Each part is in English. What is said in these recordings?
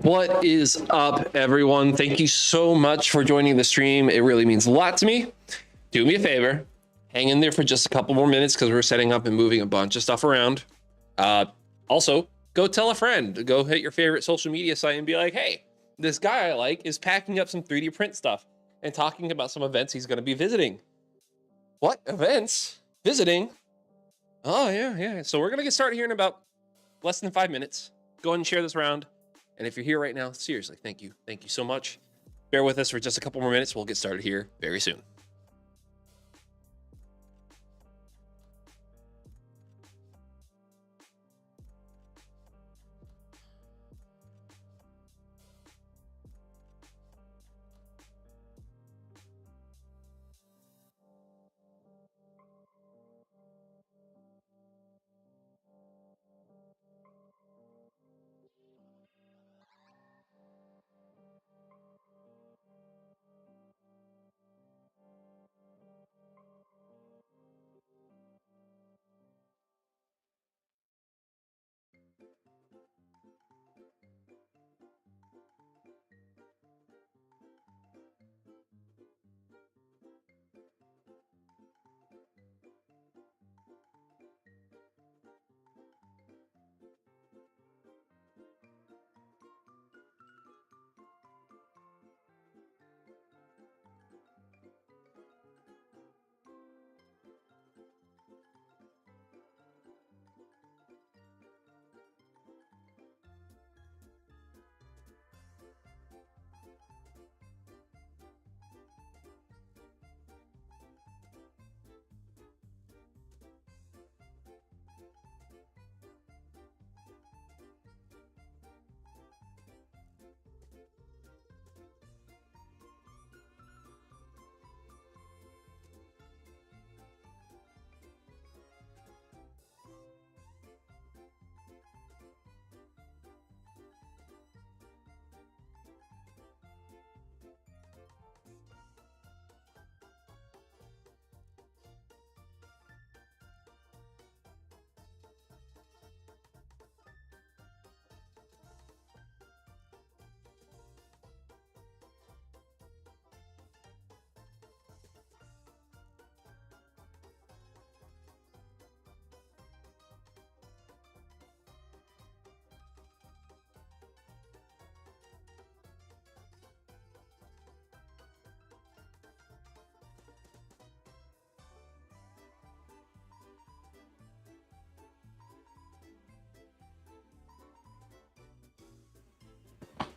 What is up, everyone? Thank you so much for joining the stream. It really means a lot to me. Do me a favor, hang in there for just a couple more minutes because we're setting up and moving a bunch of stuff around. Also, go tell a friend. Go hit your favorite social media site and be like, hey, this guy I like is packing up some 3D print stuff and talking about some events he's going to be visiting. What events? Visiting? Oh, yeah. So we're going to get started here in about less than 5 minutes. Go ahead and share this around. And if you're here right now, seriously, thank you. Thank you so much. Bear with us for just a couple more minutes. We'll get started here very soon.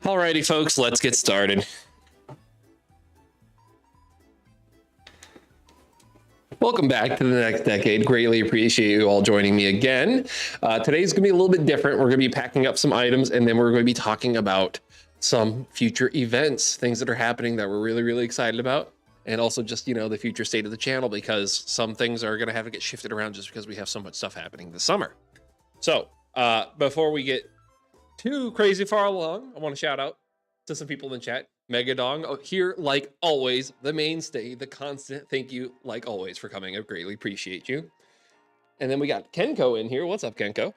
Alrighty, folks, let's get started. Welcome back to the next decade. Greatly appreciate you all joining me again. Today's gonna be a little bit different. We're gonna be packing up some items and then we're gonna be talking about some future events, things that are happening that we're really, really excited about. And also just, the future state of the channel, because some things are gonna have to get shifted around just because we have so much stuff happening this summer. So before we get too crazy far along, I want to shout out to some people in the chat. Megadong here, like always, the mainstay, the constant. Thank you, like always, for coming. I greatly appreciate you. And then we got Kenko in here. What's up, Kenko?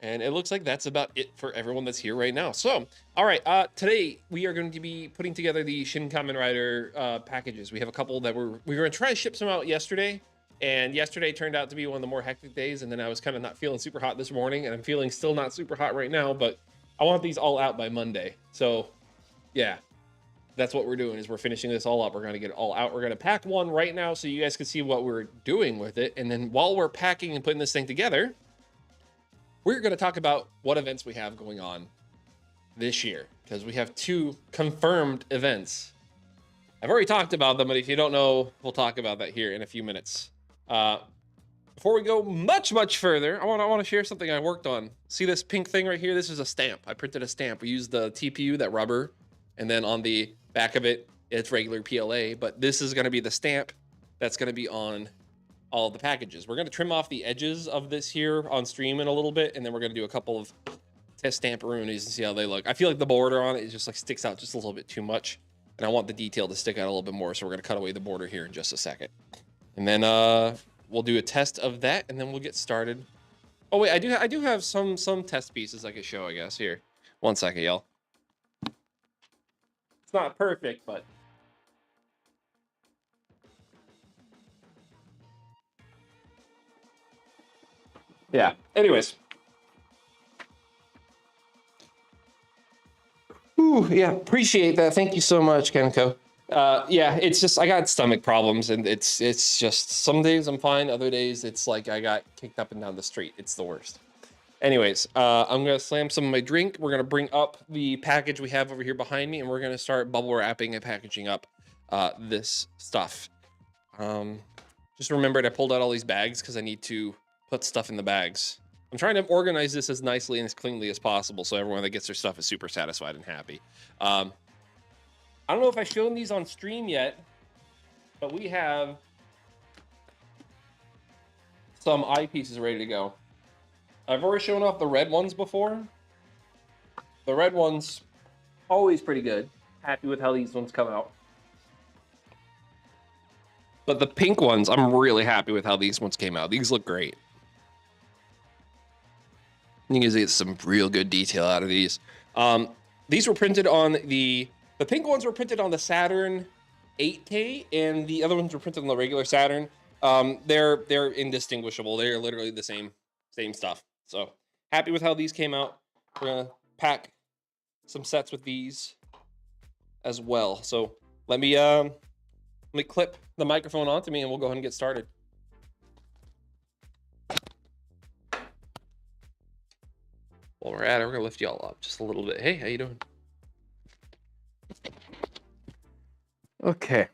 And it looks like that's about it for everyone that's here right now. So, all right, today we are going to be putting together the Shin Kamen Rider packages. We have a couple that we were going to try to ship some out yesterday. And yesterday turned out to be one of the more hectic days. And then I was kind of not feeling super hot this morning. And I'm feeling still not super hot right now. But I want these all out by Monday. So, yeah, that's what we're doing is we're finishing this all up. We're going to get it all out. We're going to pack one right now so you guys can see what we're doing with it. And then while we're packing and putting this thing together, we're going to talk about what events we have going on this year. Because we have 2 confirmed events. I've already talked about them, but if you don't know, we'll talk about that here in a few minutes. Before we go much further, I want to share something I worked on. See this pink thing right here? This is a stamp. I printed a stamp. We used the TPU, that rubber, and then on the back of it, it's regular PLA, but this is going to be the stamp that's going to be on all the packages. We're going to trim off the edges of this here on stream in a little bit, and then we're going to do a couple of test stamp roonies and see how they look. I feel like the border on it is just like sticks out just a little bit too much, and I want the detail to stick out a little bit more, so we're going to cut away the border here in just a second. And then we'll do a test of that, and then we'll get started. Oh wait, I do have some test pieces I could show, I guess. Here, One second, y'all. It's not perfect, but yeah. Anyways. Ooh, yeah, appreciate that. Thank you so much, Kenko. Yeah, it's just I got stomach problems, and it's just some days I'm fine, other days it's like I got kicked up and down the street. It's the worst. Anyways, I'm gonna slam some of my drink. We're gonna bring up the package we have over here behind me, and we're gonna start bubble wrapping and packaging up this stuff. Just remembered I pulled out all these bags because I need to put stuff in the bags. I'm trying to organize this as nicely and as cleanly as possible so everyone that gets their stuff is super satisfied and happy. I don't know if I've shown these on stream yet, but we have some eyepieces ready to go. I've already shown off the red ones before. The red ones, always pretty good. Happy with how these ones come out. But the pink ones, I'm really happy with how these ones came out. These look great. You can get some real good detail out of these. These were printed on the pink ones were printed on the Saturn 8K, and the other ones were printed on the regular Saturn. They're indistinguishable. They're literally the same stuff. So happy with how these came out. We're gonna pack some sets with these as well. So let me clip the microphone onto me, and we'll go ahead and get started. While we're at it, we're gonna lift y'all up just a little bit. Hey, how you doing? Okay.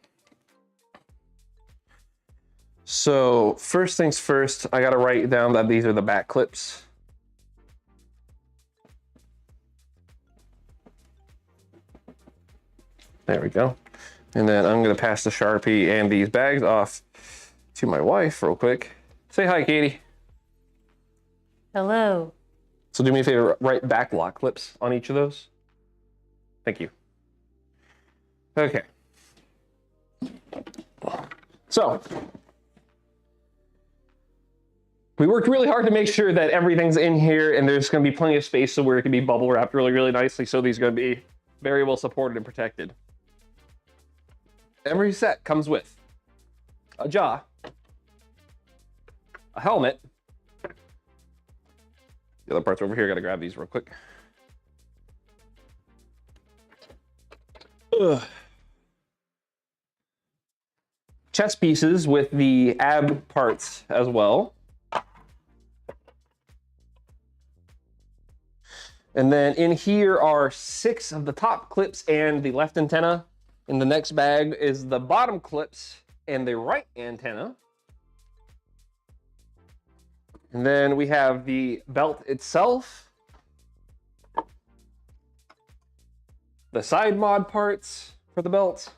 So first things first, I gotta write down that these are the back clips. There we go. And then I'm gonna pass the Sharpie and these bags off to my wife real quick. Say hi, Katie. Hello. So do me a favor, write back lock clips on each of those. Thank you. Okay. So we worked really hard to make sure that everything's in here and there's going to be plenty of space so where it can be bubble wrapped really, really nicely. So these are going to be very well supported and protected. Every set comes with a jaw, a helmet. The other parts over here, got to grab these real quick. Ugh. Chest pieces with the ab parts as well. And then in here are 6 of the top clips and the left antenna. In the next bag is the bottom clips and the right antenna. And then we have the belt itself, the side mod parts for the belt.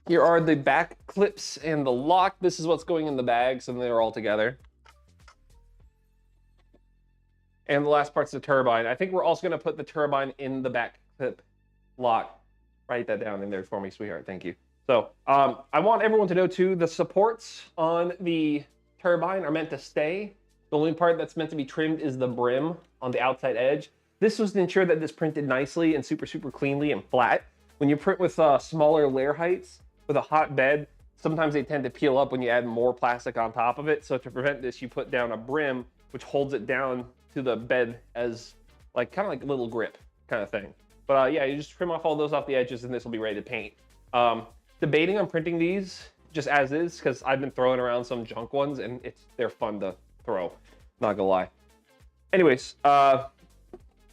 Here are the back clips and the lock. This is what's going in the bag, so they're all together. And the last part's the turbine. I think we're also gonna put the turbine in the back clip lock. Write that down in there for me, sweetheart, thank you. So I want everyone to know too, the supports on the turbine are meant to stay. The only part that's meant to be trimmed is the brim on the outside edge. This was to ensure that this printed nicely and super, super cleanly and flat. When you print with smaller layer heights with a hot bed, sometimes they tend to peel up when you add more plastic on top of it. So to prevent this, you put down a brim, which holds it down to the bed as like kind of like a little grip kind of thing. But yeah, you just trim off all those off the edges and this will be ready to paint. Debating on printing these just as is, because I've been throwing around some junk ones and they're fun to throw, not gonna lie. Anyways, I'm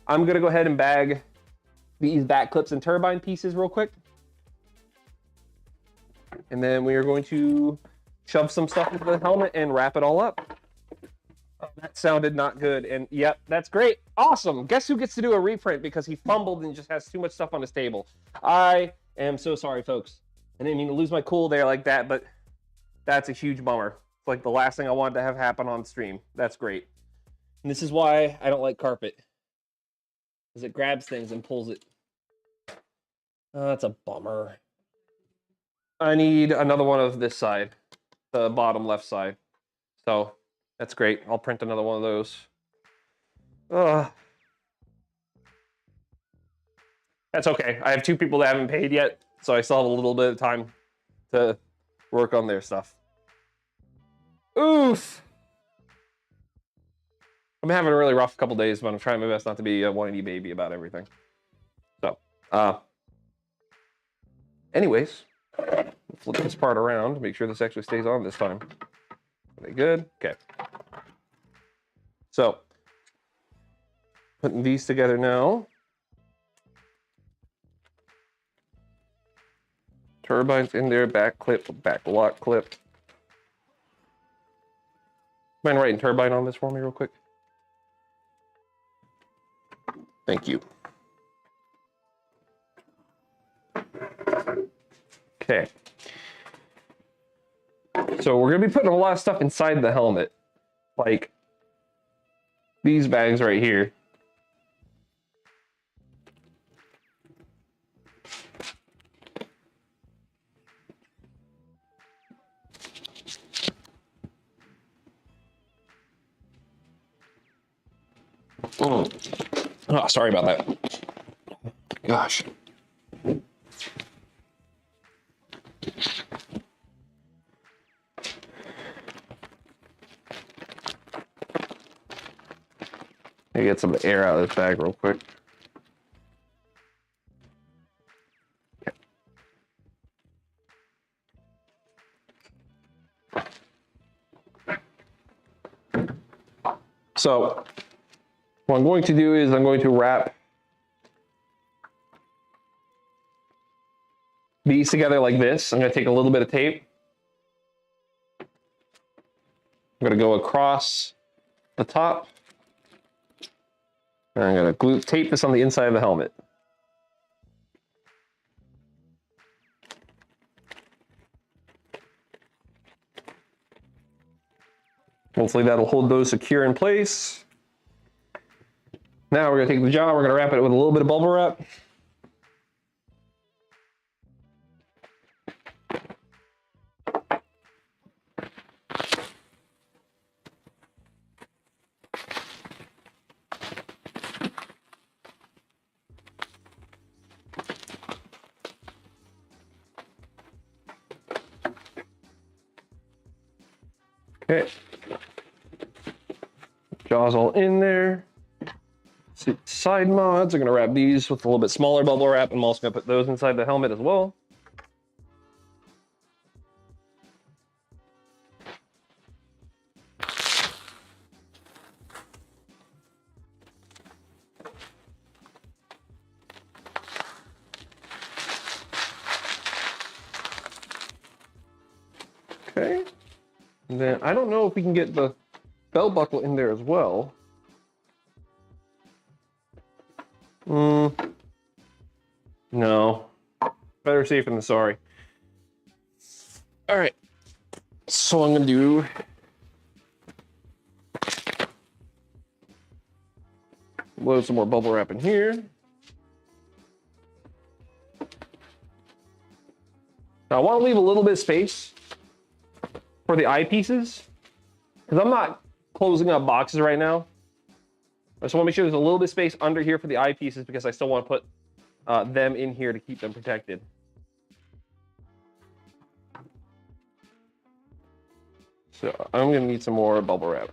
gonna go ahead and bag these back clips and turbine pieces real quick. And then we are going to shove some stuff into the helmet and wrap it all up. Oh, that sounded not good. And yep, that's great. Awesome. Guess who gets to do a reprint because he fumbled and just has too much stuff on his table. I am so sorry, folks. I didn't mean to lose my cool there like that, but that's a huge bummer. It's like the last thing I wanted to have happen on stream. That's great. And this is why I don't like carpet. Because it grabs things and pulls it. Oh, that's a bummer. I need another one of this side. The bottom left side. So that's great. I'll print another one of those. That's okay. I have 2 people that haven't paid yet, so I still have a little bit of time to work on their stuff. Oof. I'm having a really rough couple days, but I'm trying my best not to be a whiny baby about everything. So, anyways, flip this part around, make sure this actually stays on this time. Are they good? Okay. So, putting these together now. Turbines in there, back clip, back lock clip. Mind writing turbine on this for me real quick? Thank you. Okay. So we're gonna be putting a lot of stuff inside the helmet, like these bags right here. Oh, sorry about that. Gosh. Let me get some air out of this bag real quick. So what I'm going to do is I'm going to wrap these together like this. I'm going to take a little bit of tape. I'm going to go across the top. And I'm going to tape this on the inside of the helmet. Hopefully that'll hold those secure in place. Now we're going to take the jaw, we're going to wrap it with a little bit of bubble wrap. Okay. Jaw's all in there. Side mods, I'm going to wrap these with a little bit smaller bubble wrap. I'm also going to put those inside the helmet as well. Okay. And then I don't know if we can get the belt buckle in there as well. No. Better safe than sorry. All right. So I'm going to do load some more bubble wrap in here. Now I want to leave a little bit of space for the eyepieces, because I'm not closing up boxes right now. I just want to make sure there's a little bit of space under here for the eyepieces, because I still want to put them in here to keep them protected. So I'm going to need some more bubble wrap.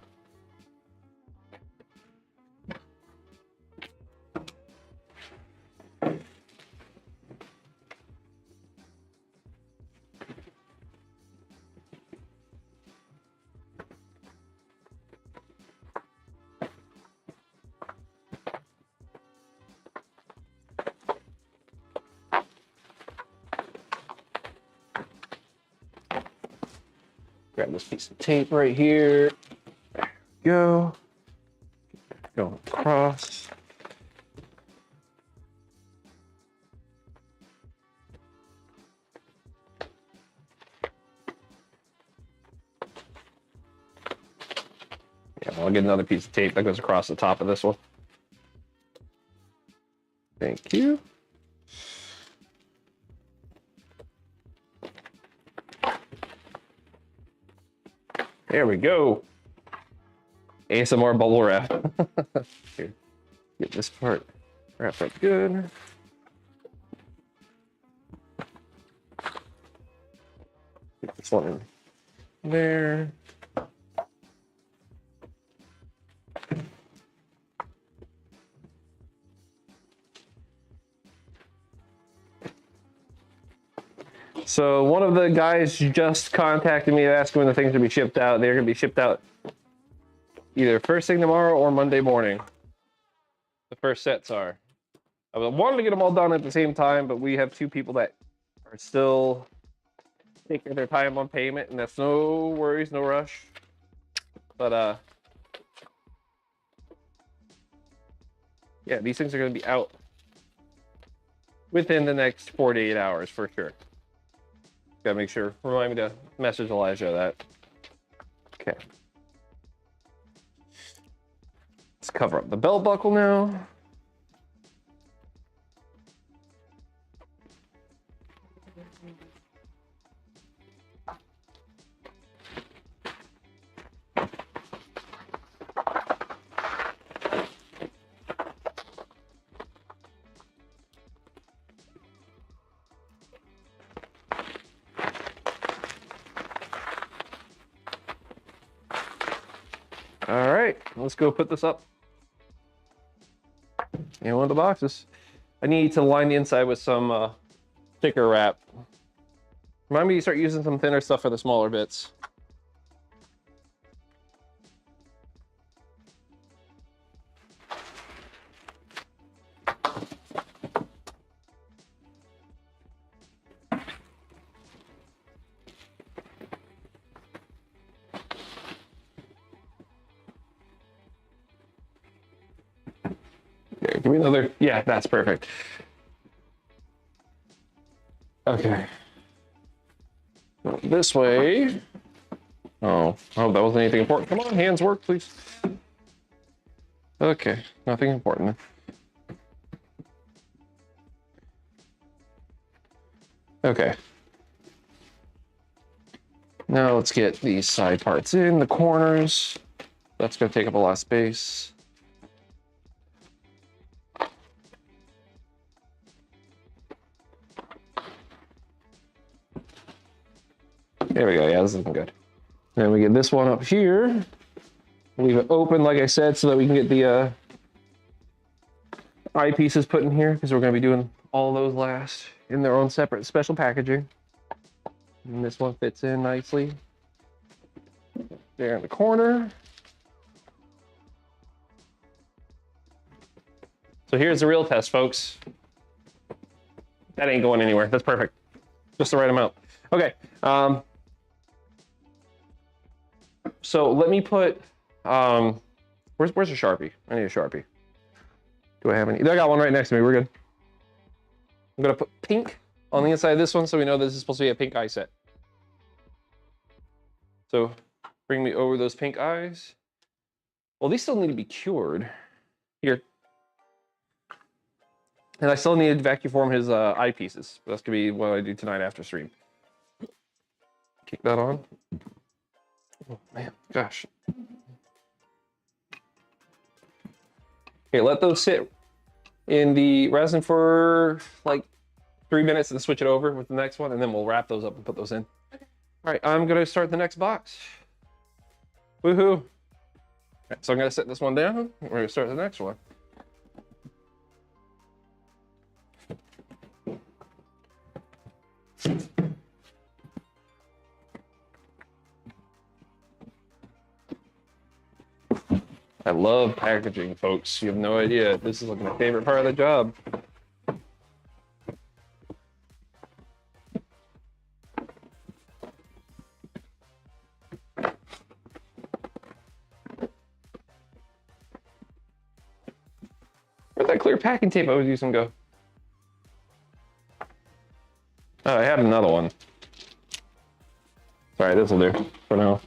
Grab this piece of tape right here. There we go. Go across. Yeah, I'll get another piece of tape that goes across the top of this one. Thank you. There we go. ASMR bubble wrap. Here, get this part wrapped up good. Get this one in there. So one of the guys just contacted me to ask when the things are going to be shipped out. They're going to be shipped out either first thing tomorrow or Monday morning. The first sets are. I wanted to get them all done at the same time, but we have 2 people that are still taking their time on payment, and that's no worries, no rush. But yeah, these things are going to be out within the next 48 hours for sure. Gotta make sure. Remind me to message Elijah that. Okay. Let's cover up the belt buckle now. All right, let's go put this up in one of the boxes. I need to line the inside with some sticker wrap. Remind me to start using some thinner stuff for the smaller bits. Okay, give me another. Yeah, that's perfect. Okay. This way. Oh, that wasn't anything important. Come on, hands work, please. Okay, nothing important. Okay. Now let's get these side parts in, the corners. That's gonna take up a lot of space. There we go, yeah, this is looking good. Then we get this one up here. Leave it open, like I said, so that we can get the eyepieces put in here, because we're gonna be doing all those last in their own separate special packaging. And this one fits in nicely. There in the corner. So here's the real test, folks. That ain't going anywhere. That's perfect. Just the right amount. Okay. So let me put, where's a Sharpie? I need a Sharpie. Do I have any? I got one right next to me. We're good. I'm gonna put pink on the inside of this one so we know this is supposed to be a pink eye set. So bring me over those pink eyes. Well, these still need to be cured. Here. And I still need to vacuum form his eyepieces. That's gonna be what I do tonight after stream. Kick that on. Oh man, gosh. Okay, let those sit in the resin for like 3 minutes and switch it over with the next one, and then we'll wrap those up and put those in. Okay. All right, I'm gonna start the next box. Woohoo. Right, so I'm gonna set this one down. We're gonna start the next one. I love packaging, folks. You have no idea. This is like my favorite part of the job. Where'd that clear packing tape I was using go? Oh, I had another one. Sorry, this will do for now.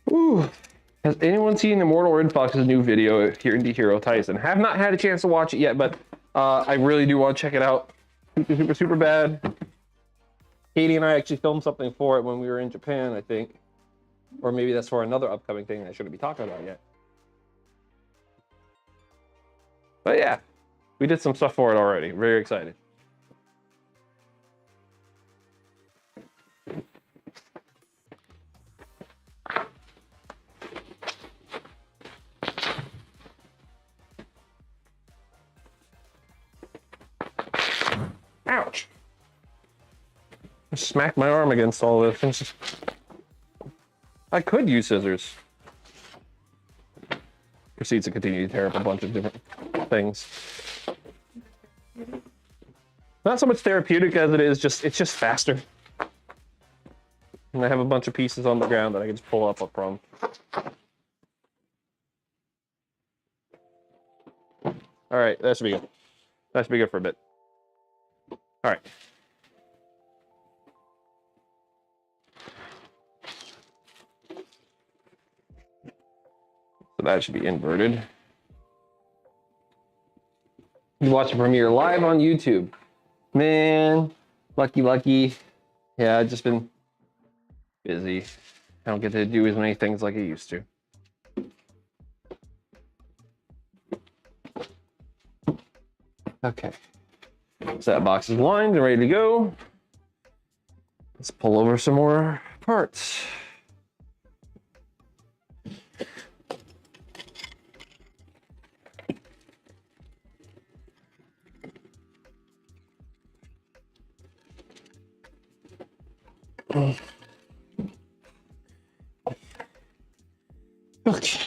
Ooh, Has anyone seen Immortal Red Fox's new video here in Hero Tyson? Have not had a chance to watch it yet, but I really do want to check it out. Super bad. Katie and I actually filmed something for it when we were in Japan, I think. Or maybe that's for another upcoming thing I shouldn't be talking about yet. But yeah, we did some stuff for it already. Very excited. Ouch. I smacked my arm against all this. I could use scissors. Proceeds to continue to tear up a bunch of different things. Not so much therapeutic as it is it's just faster. And I have a bunch of pieces on the ground that I can just pull up from. All right, that should be good. That should be good for a bit. All right. So that should be inverted. You watch the premiere live on YouTube. Man, lucky. Yeah, I've just been busy. I don't get to do as many things like I used to. Okay. So that box is lined and ready to go. Let's pull over some more parts. Okay.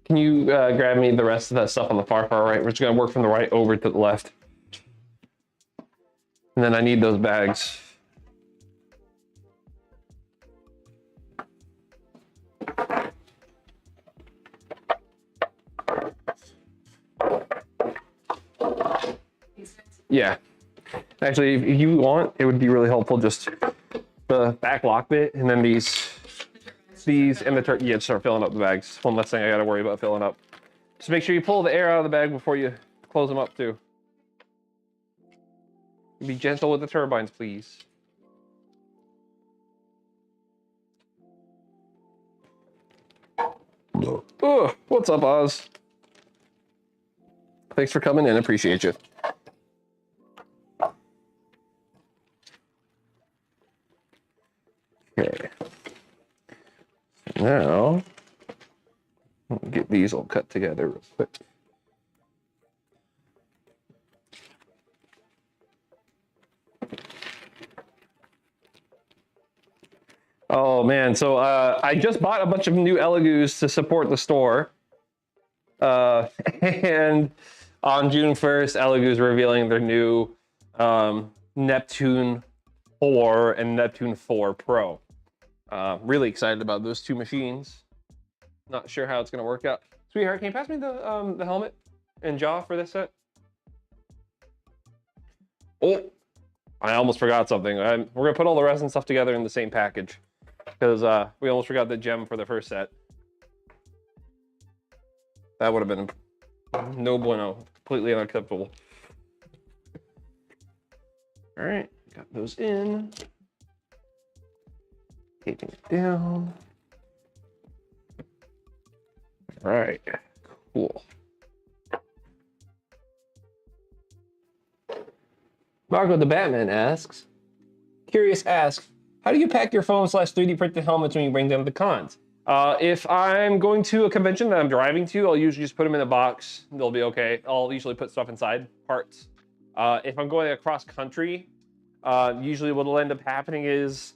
Can you grab me the rest of that stuff on the far right? We're just gonna work from the right over to the left. And then I need those bags. Yeah. Actually, if you want, it would be really helpful just the back lock bit and then these and the yeah, start filling up the bags. One less thing I gotta worry about filling up. Just make sure you pull the air out of the bag before you close them up too. Be gentle with the turbines, please. Oh, what's up, Oz? Thanks for coming in, appreciate you. Okay. Now, get these all cut together real quick. Oh man, so I just bought a bunch of new Elegoo's to support the store. And on June 1st, Elegoo's revealing their new Neptune 4 and Neptune 4 Pro. Really excited about those two machines. Not sure how it's gonna work out. Sweetheart, can you pass me the helmet and jaw for this set? Oh, I almost forgot something. We're gonna put all the resin stuff together in the same package because we almost forgot the gem for the first set. That would have been no bueno, completely unacceptable. All right, got those in. Taping it down. All right, cool. Marco the Batman asks, curious asks, how do you pack your foam / 3D printed helmets when you bring them to the cons? If I'm going to a convention that I'm driving to, I'll usually just put them in a box. They'll be okay. I'll usually put stuff inside, parts. If I'm going across country, usually what'll end up happening is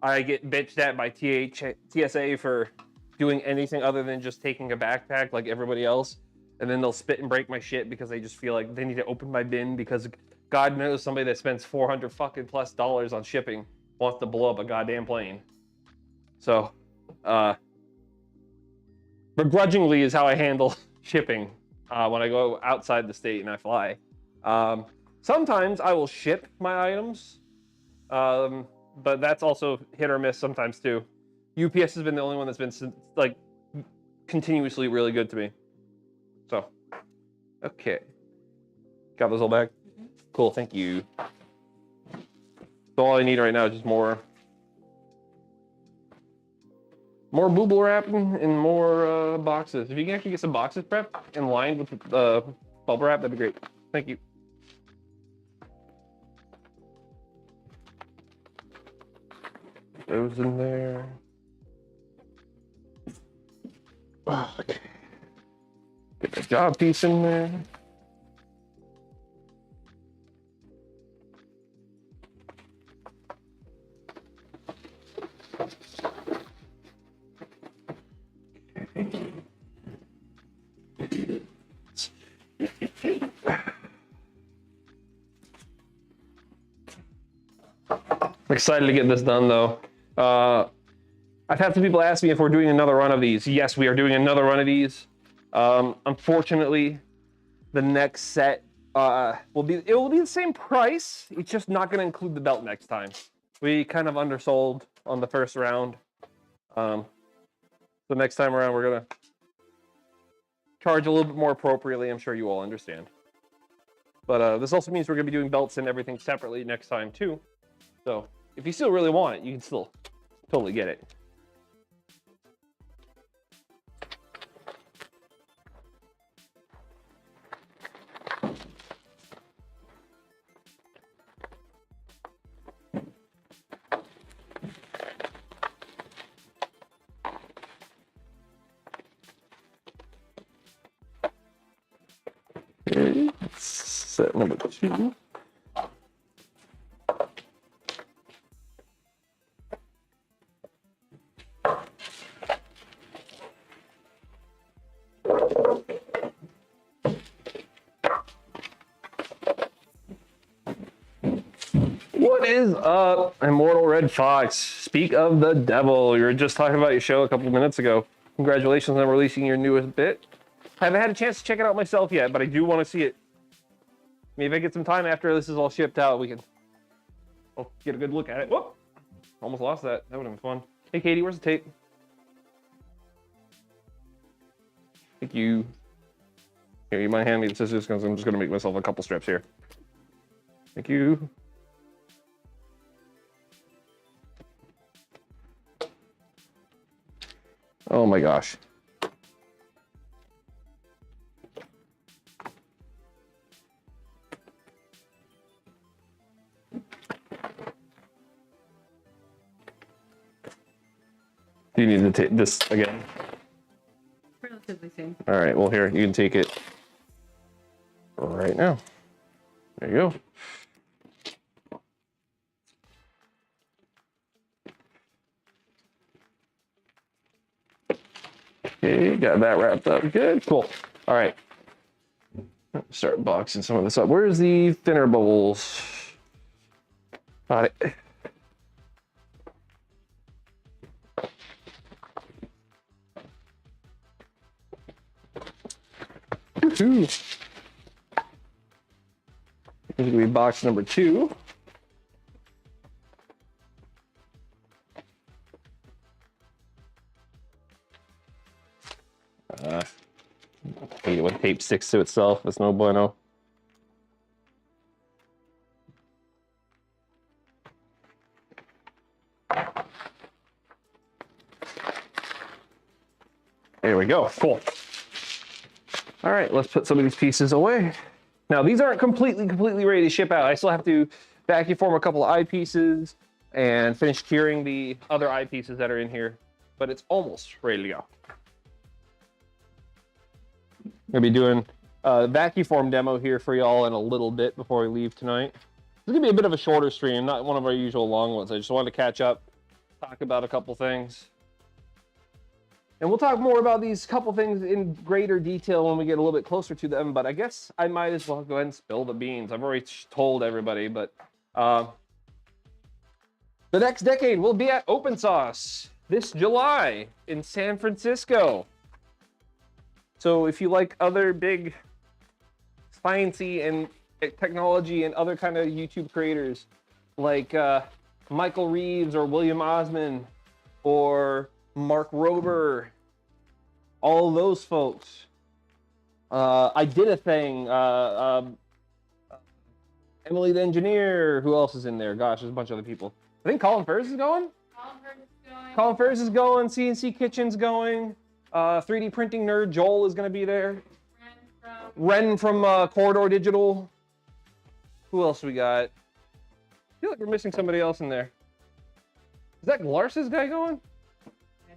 I get bitched at by TSA for doing anything other than just taking a backpack like everybody else. And then they'll spit and break my shit because they just feel like they need to open my bin because God knows somebody that spends $400 fucking plus on shipping wants to blow up a goddamn plane. So, begrudgingly is how I handle shipping when I go outside the state and I fly. Sometimes I will ship my items, but that's also hit or miss sometimes too. UPS has been the only one that's been like continuously really good to me. So, okay. Got those all back? Cool, thank you. So all I need right now is just more booble wrapping and more boxes. If you can actually get some boxes prepped and lined with bubble wrap, that'd be great. Thank you. Those in there. Okay. Get the job piece in there. I'm excited to get this done though. I've had some people ask me if we're doing another run of these. Yes, we are doing another run of these. Unfortunately, the next set will be the same price. It's just not going to include the belt next time. We kind of undersold on the first round. So next time around, we're going to charge a little bit more appropriately. I'm sure you all understand. But this also means we're going to be doing belts and everything separately next time too. So if you still really want it, you can still totally get it. Okay, set number 2. What is up, Immortal Red Fox? Speak of the devil. You were just talking about your show a couple of minutes ago. Congratulations on releasing your newest bit. I haven't had a chance to check it out myself yet, but I do want to see it. Maybe if I get some time after this is all shipped out, I'll get a good look at it. Whoop! Almost lost that. That would have been fun. Hey, Katie, where's the tape? Thank you. Here, you might hand me the scissors because I'm just going to make myself a couple strips here. Thank you. Oh my gosh. Do you need to take this again? Relatively soon. All right, well here, you can take it right now. There you go. Okay, got that wrapped up. Good, cool. All right. Start boxing some of this up. Where's the thinner bubbles? Got it. Woohoo. This is gonna be box number 2. I hate it when tape sticks to itself. That's no bueno. There we go. Cool. All right, let's put some of these pieces away. Now, these aren't completely ready to ship out. I still have to vacuum form a couple of eyepieces and finish curing the other eyepieces that are in here, but it's almost ready to go. Gonna be doing a vacuum form demo here for y'all in a little bit before we leave tonight. This is gonna be a bit of a shorter stream, not one of our usual long ones. I just wanted to catch up, talk about a couple things. And we'll talk more about these couple things in greater detail when we get a little bit closer to them, but I guess I might as well go ahead and spill the beans. I've already told everybody, but the next decade will be at Open Sauce this July in San Francisco. So if you like other big, fancy, and technology and other kind of YouTube creators like Michael Reeves or William Osman or Mark Rober, all those folks. I did a thing. Emily the engineer. Who else is in there? Gosh, there's a bunch of other people. I think Colin Furze is going. Colin Furze is going. CNC Kitchen's going. 3D printing nerd Joel is going to be there. Ren from Corridor Digital. Who else we got? I feel like we're missing somebody else in there. Is that Glars's guy going?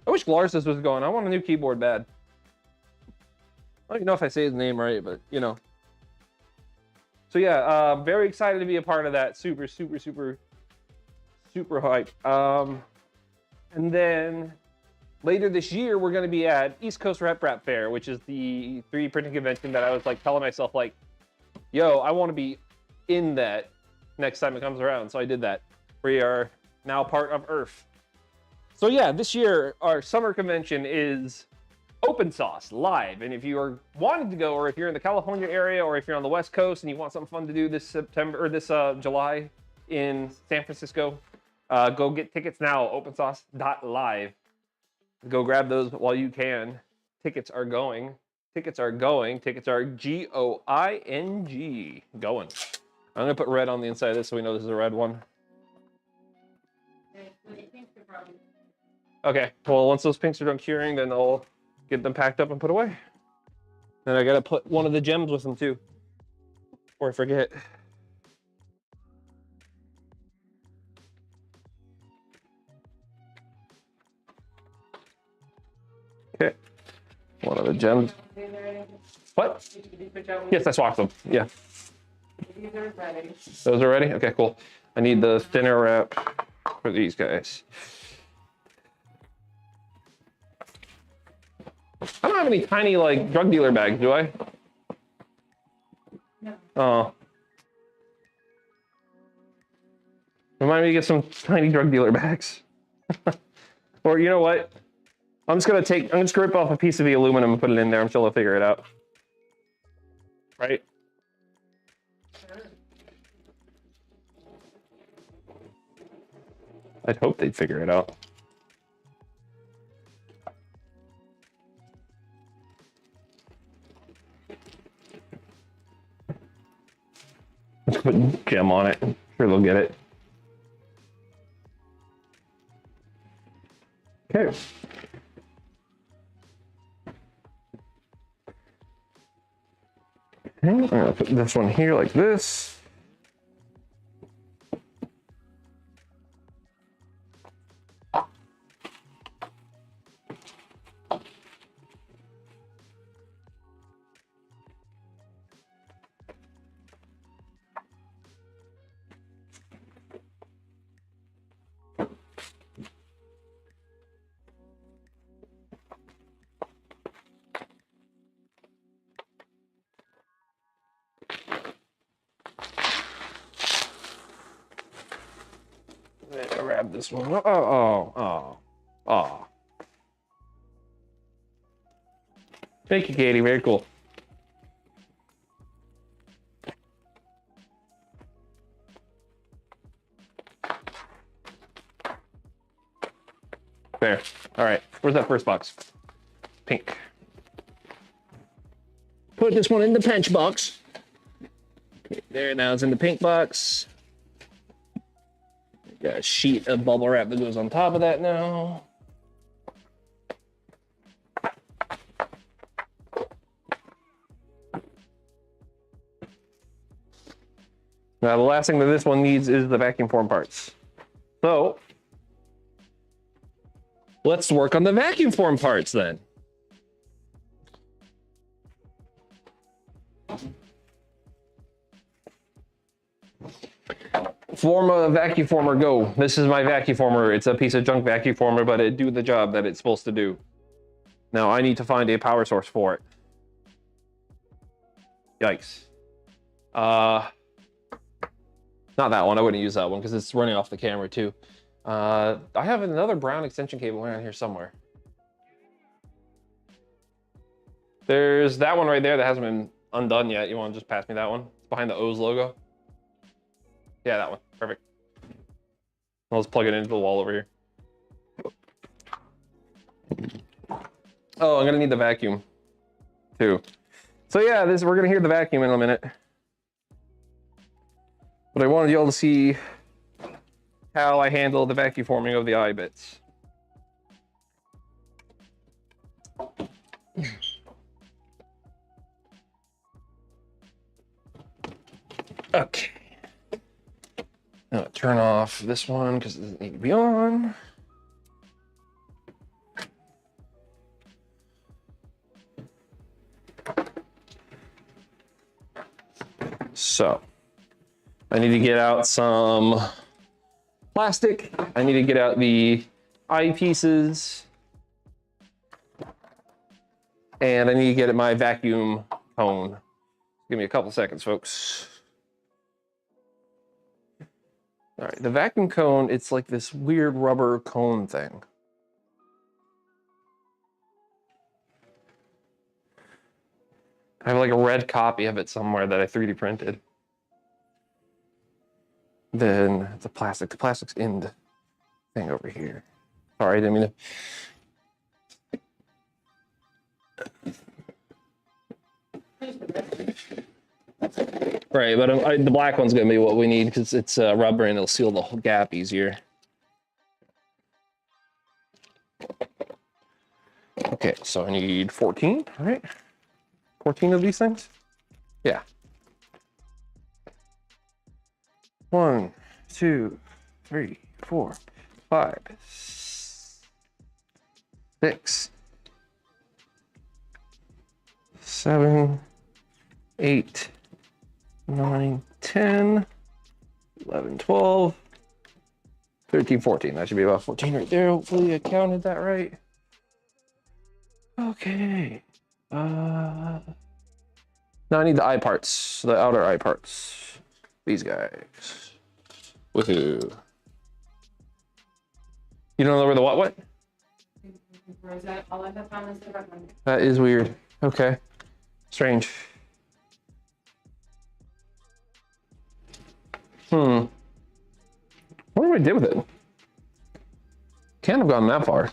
I wish Glars's was going. I want a new keyboard bad. I don't even know if I say his name right, but you know. So yeah, very excited to be a part of that. Super hype. And then later this year, we're going to be at East Coast Rep Fair, which is the 3D printing convention that I was like telling myself like, yo, I want to be in that next time it comes around. So I did that. We are now part of Earth. So yeah, this year our summer convention is Open Sauce live. And if you are wanting to go, or if you're in the California area, or if you're on the West Coast and you want something fun to do this September or this July in San Francisco, go get tickets now. OpenSauce.live. Go grab those while you can. Tickets are going. Tickets are going. Tickets are G-O-I-N-G. Going. I'm gonna put red on the inside of this so we know this is a red one. Okay. Well, once those pinks are done curing, then I'll get them packed up and put away. Then I gotta put one of the gems with them too, before I forget. Okay, one of the gems. What? Yes, I swapped them. Yeah. Those are ready? Okay, cool. I need the thinner wrap for these guys. I don't have any tiny like drug dealer bags, do I? No. Oh. Remind me to get some tiny drug dealer bags. Or you know what? I'm just gonna rip off a piece of the aluminum and put it in there. I'm sure they'll figure it out. Right? I'd hope they'd figure it out. Let's put gem on it. I'm sure they'll get it. Okay. I'm gonna put this one here like this. Grab this one. Oh. Thank you, Katie. Very cool. There. All right. Where's that first box? Pink. Put this one in the pinch box. Okay, there, now it's in the pink box. Got a sheet of bubble wrap that goes on top of that now. Now the last thing that this one needs is the vacuum form parts. So let's work on the vacuum form parts then. Form a vacuum former, go. This is my vacuum former. It's a piece of junk vacuum former, but it do the job that it's supposed to do. Now I need to find a power source for it. Yikes. Not that one. I wouldn't use that one because it's running off the camera too. I have another brown extension cable around here somewhere. There's that one right there that hasn't been undone yet. You want to just pass me that one? It's behind the O's logo. Yeah, that one. Perfect. Let's plug it into the wall over here. Oh, I'm gonna need the vacuum too. So yeah, we're gonna hear the vacuum in a minute. But I wanted you all to see how I handle the vacuum forming of the eye bits. Okay. Now turn off this one because it doesn't need to be on. So I need to get out some plastic. I need to get out the eyepieces. And I need to get my vacuum cone. Give me a couple seconds, folks. All right, the vacuum cone, it's like this weird rubber cone thing. I have like a red copy of it somewhere that I 3D printed. Then the plastic's in the thing over here. Sorry, I didn't mean to. Right, but the black one's gonna be what we need because it's rubber and it'll seal the whole gap easier. Okay, so I need 14, right? 14 of these things? Yeah. 1, 2, 3, 4, 5, 6, 7, 8, 9, 10, 11, 12, 13, 14. That should be about 14 right there. Hopefully I counted that right. Okay. Now I need the eye parts, the outer eye parts. These guys. Woohoo. You don't know where the what? Or is that all I have found is the red one? That is weird. Okay. Strange. What do I do with it? Can't have gone that far.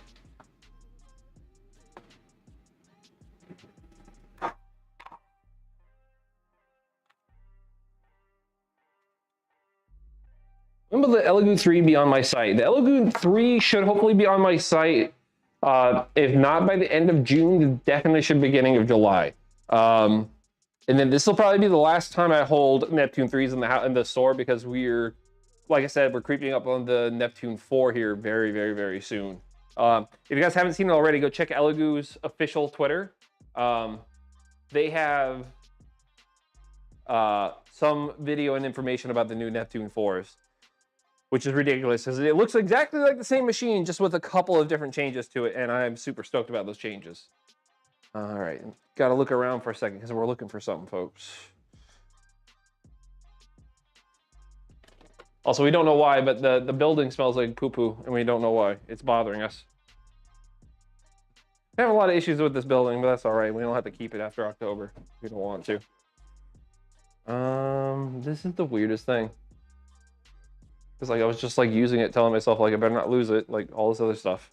When will the Elegoo 3 be on my site? The Elegoo 3 should hopefully be on my site. If not by the end of June, definitely should beginning of July. And then this will probably be the last time I hold Neptune 3s in the store because we're, like I said, we're creeping up on the Neptune 4 here very, very, very soon. If you guys haven't seen it already, go check Elegoo's official Twitter. They have some video and information about the new Neptune 4s, which is ridiculous because it looks exactly like the same machine, just with a couple of different changes to it, and I'm super stoked about those changes. All right, gotta look around for a second because we're looking for something, folks. Also, we don't know why, but the building smells like poo-poo, and we don't know why. It's bothering us. I have a lot of issues with this building, but that's all right. We don't have to keep it after October. We don't want to. This is the weirdest thing. Because like I was just like using it, telling myself like I better not lose it, like all this other stuff.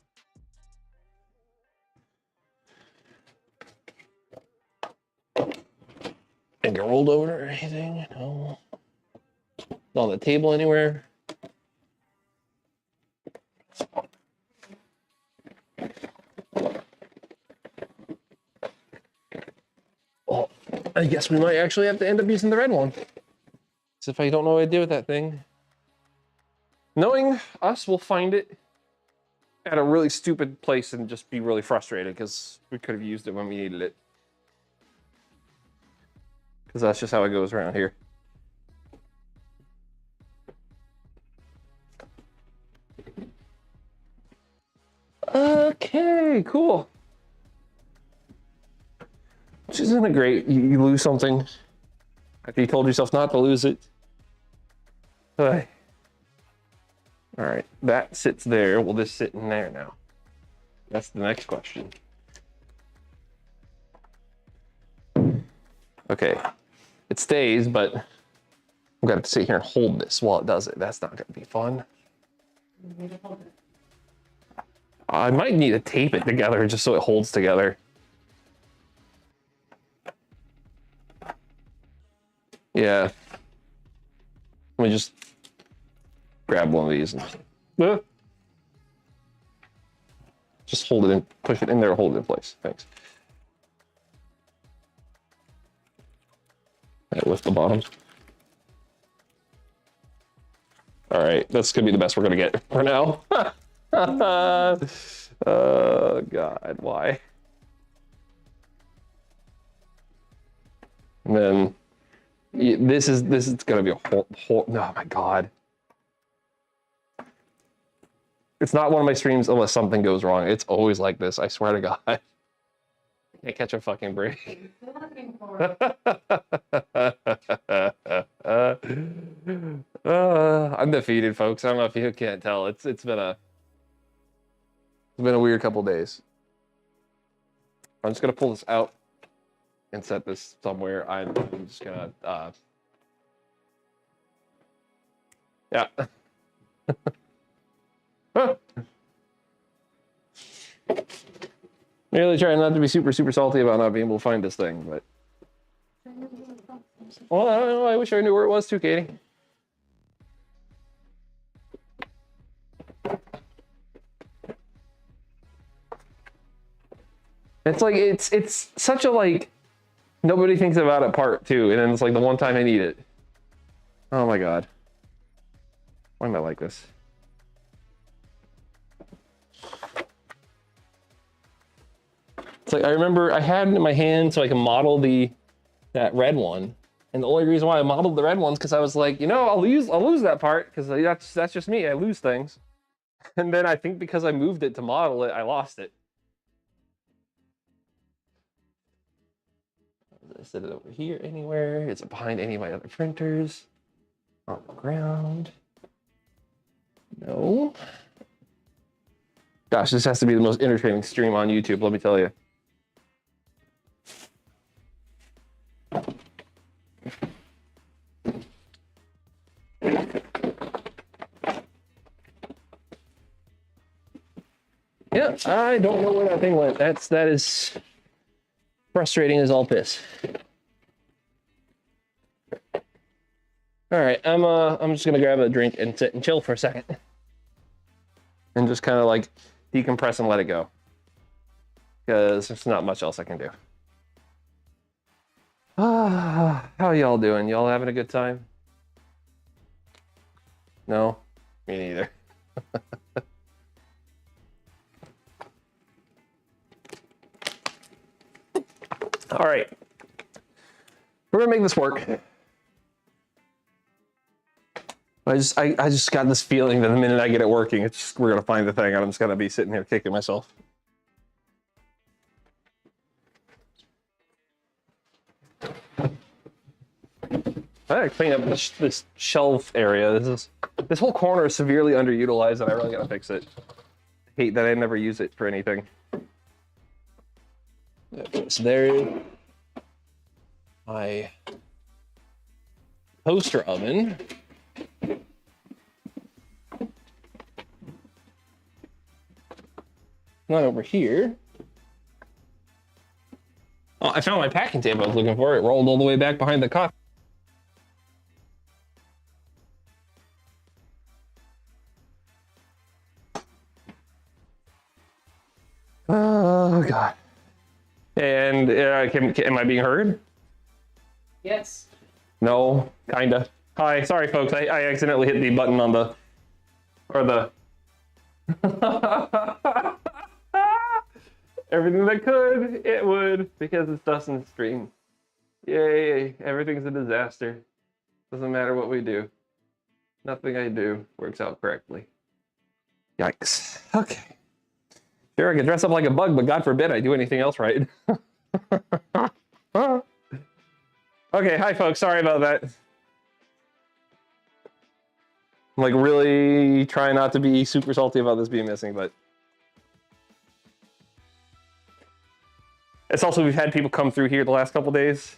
And get rolled over or anything? No. Not on the table anywhere. Well, I guess we might actually have to end up using the red one. So if I don't know what to do with that thing. Knowing us, we'll find it at a really stupid place and just be really frustrated because we could have used it when we needed it. Because that's just how it goes around here. Okay, cool. Which isn't it great? You lose something after you told yourself not to lose it. All right, that sits there. Will this sit in there now? That's the next question. Okay, it stays, but I'm gonna sit here and hold this while it does it. That's not gonna be fun. You need to hold it. I might need to tape it together just so it holds together. Yeah. Let me just grab one of these and just hold it in, push it in there, hold it in place. Thanks. Lift the bottom. All right, that's gonna be the best we're gonna get for now. Oh God, why? And then this is gonna be a whole. Oh my God. It's not one of my streams unless something goes wrong. It's always like this. I swear to God. I can't catch a fucking break. I'm defeated, folks. I don't know if you can't tell. It's been a weird couple days. I'm just gonna pull this out and set this somewhere. I'm just gonna yeah. Really trying not to be super salty about not being able to find this thing, but well, I don't know. I wish I knew where it was too, Katie. It's like it's such a like nobody thinks about it part too, and then it's like the one time I need it. Oh my God. Why am I like this? It's like I remember I had it in my hand so I can model that red one. And the only reason why I modeled the red ones because I was like, you know, I'll lose that part because that's just me. I lose things. And then I think because I moved it to model it, I lost it. I set it over here anywhere. Is it behind any of my other printers? On the ground. No. Gosh, this has to be the most entertaining stream on YouTube, let me tell you. Yeah, I don't know where that thing went. That is frustrating as all piss. All right, I'm just gonna grab a drink and sit and chill for a second, and just kind of like decompress and let it go, because there's not much else I can do. How y'all doing? Y'all having a good time? No, me neither. All right, we're gonna make this work. I just got this feeling that the minute I get it working, we're gonna find the thing, and I'm just gonna be sitting here kicking myself. I gotta clean up this shelf area. This whole corner is severely underutilized, and I really gotta fix it. I hate that I never use it for anything. Okay, so there, my toaster oven. Not over here. Oh, I found my packing tape I was looking for. It rolled all the way back behind the coffee. Oh God. And am I being heard? Yes. No, kinda. Hi, sorry folks. I accidentally hit the button on the, or the. Everything that could, it would, because it's Dustin's stream. Yay, everything's a disaster. Doesn't matter what we do. Nothing I do works out correctly. Yikes. Okay. Sure, I can dress up like a bug, but God forbid I do anything else right. Okay, hi folks, sorry about that. I'm like really trying not to be super salty about this being missing, but it's also, we've had people come through here the last couple days.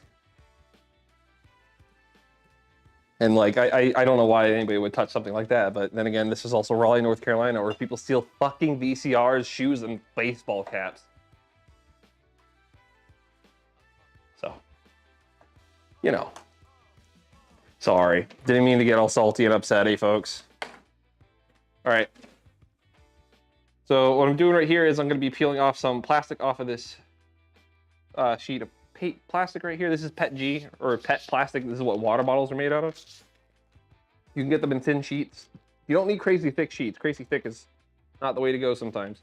And like, I don't know why anybody would touch something like that. But then again, this is also Raleigh, North Carolina, where people steal fucking VCRs, shoes, and baseball caps. So, you know. Sorry. Didn't mean to get all salty and upsetty, folks. All right. So what I'm doing right here is I'm going to be peeling off some plastic off of this sheet of plastic right here. This is PET G, or PET plastic. This is what water bottles are made out of. You can get them in thin sheets. You don't need crazy thick sheets. Crazy thick is not the way to go sometimes.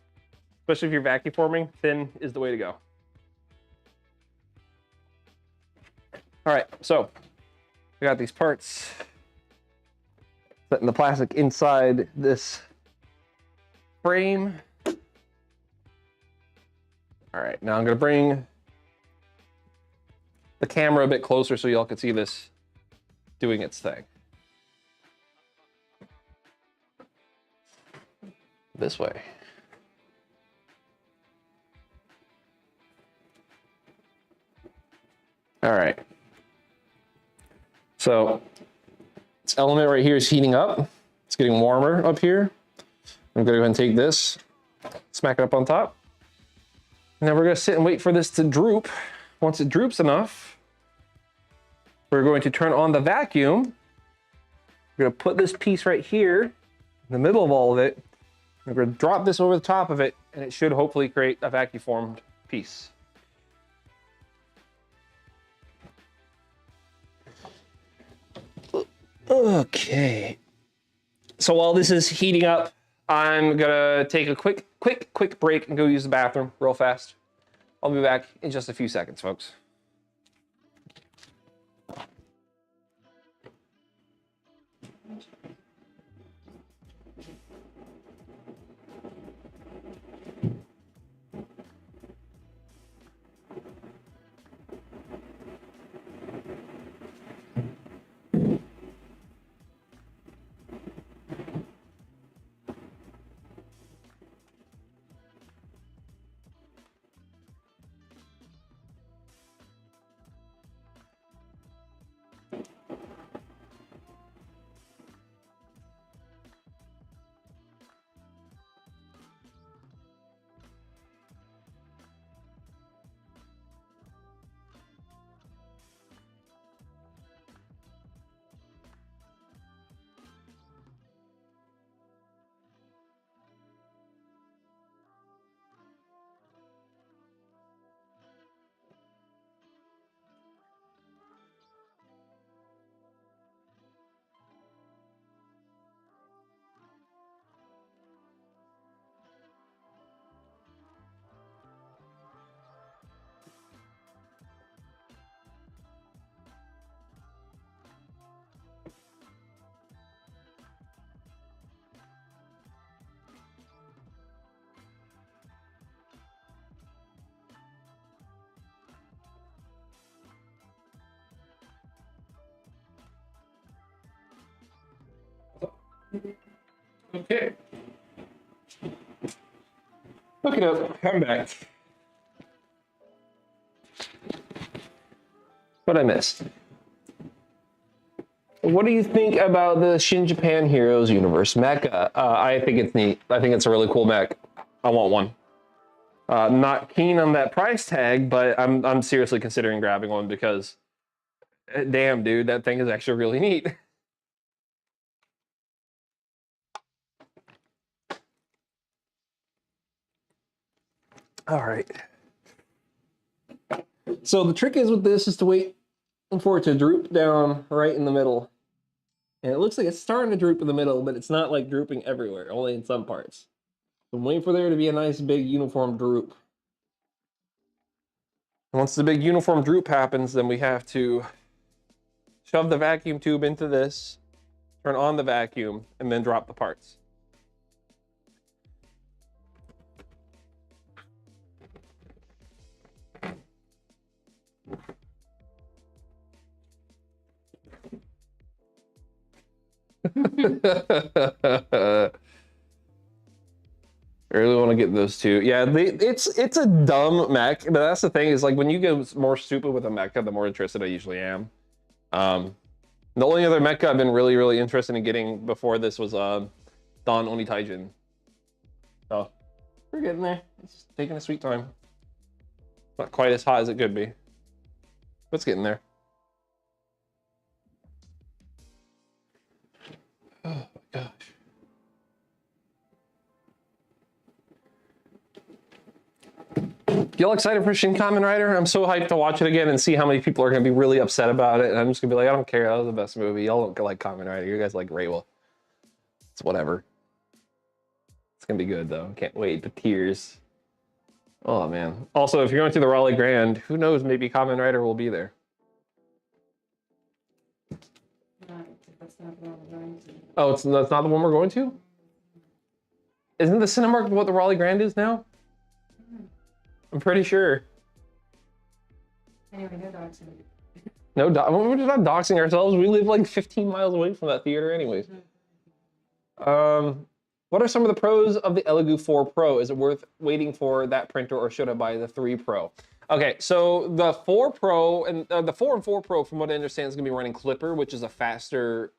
Especially if you're vacuum forming, thin is the way to go. All right, so we got these parts. Setting the plastic inside this frame. All right, now I'm gonna bring the camera a bit closer so y'all can see this doing its thing. This way. All right. So this element right here is heating up. It's getting warmer up here. I'm gonna go ahead and take this, smack it up on top. And then we're gonna sit and wait for this to droop. Once it droops enough, we're going to turn on the vacuum. We're gonna put this piece right here in the middle of all of it. We're gonna drop this over the top of it, and it should hopefully create a vacuum formed piece. Okay. So while this is heating up, I'm gonna take a quick break and go use the bathroom real fast. I'll be back in just a few seconds, folks. Okay. Look it up. I'm back. What I missed? What do you think about the Shin Japan Heroes Universe mecha? I think it's neat. I think it's a really cool mech. I want one. Not keen on that price tag, but I'm seriously considering grabbing one because, damn, dude, that thing is actually really neat. All right. So the trick is with this is to wait for it to droop down right in the middle. And it looks like it's starting to droop in the middle, but it's not like drooping everywhere, only in some parts. So I'm waiting for there to be a nice big uniform droop. Once the big uniform droop happens, then we have to shove the vacuum tube into this, turn on the vacuum, and then drop the parts. I really want to get those two. Yeah, it's a dumb mech, but that's the thing is like when you get more stupid with a mecha, the more interested I usually am. The only other mecha I've been really, really interested in getting before this was Dan Oni Taijin. So we're getting there. It's just taking a sweet time. Not quite as hot as it could be. But it's getting there. Oh my gosh. Y'all excited for Shin Kamen Rider? I'm so hyped to watch it again and see how many people are going to be really upset about it. And I'm just going to be like, I don't care. That was the best movie. Y'all don't like Kamen Rider. You guys like Reiwa. It's whatever. It's going to be good, though. Can't wait. The tears. Oh, man. Also, if you're going to the Raleigh Grand, who knows? Maybe Kamen Rider will be there. That's not the one we're going to. Oh, that's not the one we're going to? Isn't the Cinemark what the Raleigh Grand is now? I'm pretty sure. Anyway, no dogs. No, we're just not doxing ourselves. We live like 15 miles away from that theater anyways. What are some of the pros of the Elegoo 4 Pro? Is it worth waiting for that printer or should I buy the 3 Pro? Okay, so the 4 Pro and the 4 and 4 Pro, from what I understand, is going to be running Clipper, which is a faster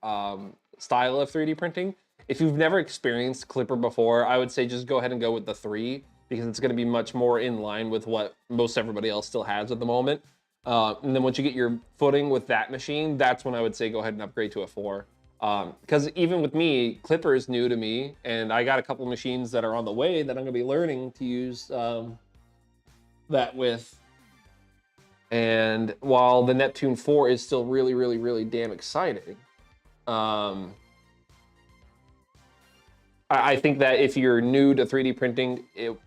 style of 3D printing. If you've never experienced Clipper before, I would say just go ahead and go with the 3 because it's going to be much more in line with what most everybody else still has at the moment. And then once you get your footing with that machine, that's when I would say go ahead and upgrade to a 4. Because even with me, Clipper is new to me, and I got a couple machines that are on the way that I'm going to be learning to use that with. And while the Neptune 4 is still really, really, really damn exciting, I think that if you're new to 3D printing, it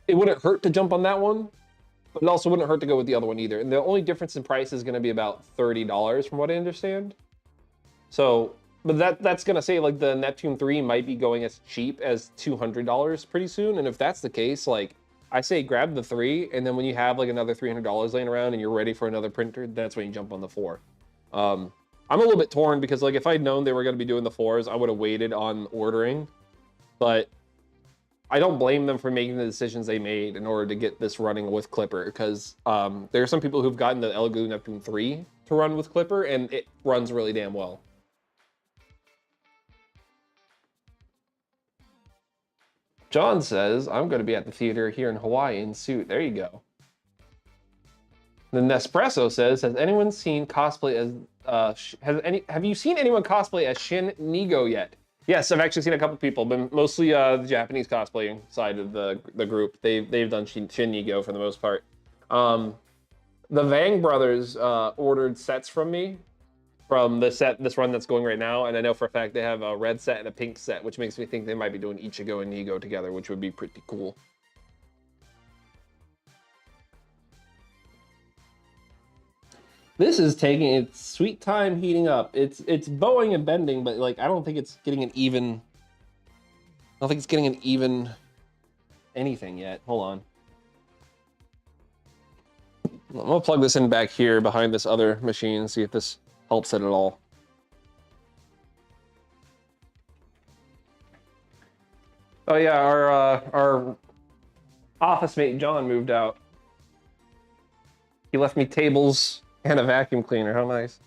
wouldn't hurt to jump on that one, but it also wouldn't hurt to go with the other one either. And the only difference in price is going to be about $30 from what I understand. So, but that's going to say like the Neptune 3 might be going as cheap as $200 pretty soon. And if that's the case, like I say grab the 3, and then when you have like another $300 laying around and you're ready for another printer, that's when you jump on the 4. I'm a little bit torn because like if I'd known they were going to be doing the 4s, I would have waited on ordering, but I don't blame them for making the decisions they made in order to get this running with Clipper, because there are some people who've gotten the Elegoo Neptune 3 to run with Clipper and it runs really damn well. John says, I'm going to be at the theater here in Hawaii in suit. There you go. The Nespresso says, has anyone seen cosplay as have you seen anyone cosplay as Shin Nigo yet? Yes, I've actually seen a couple people, but mostly the Japanese cosplaying side of the group. They've done Shin Nigo for the most part. The Vang brothers ordered sets from me from this run that's going right now, and I know for a fact they have a red set and a pink set, which makes me think they might be doing Ichigo and Nigo together, which would be pretty cool. This is taking its sweet time heating up. It's bowing and bending, but like I don't think it's getting an even. I don't think it's getting an even anything yet. Hold on. I'm gonna plug this in back here behind this other machine and see if this helps it at all. Oh yeah, our office mate John moved out. He left me tables and a vacuum cleaner. How nice.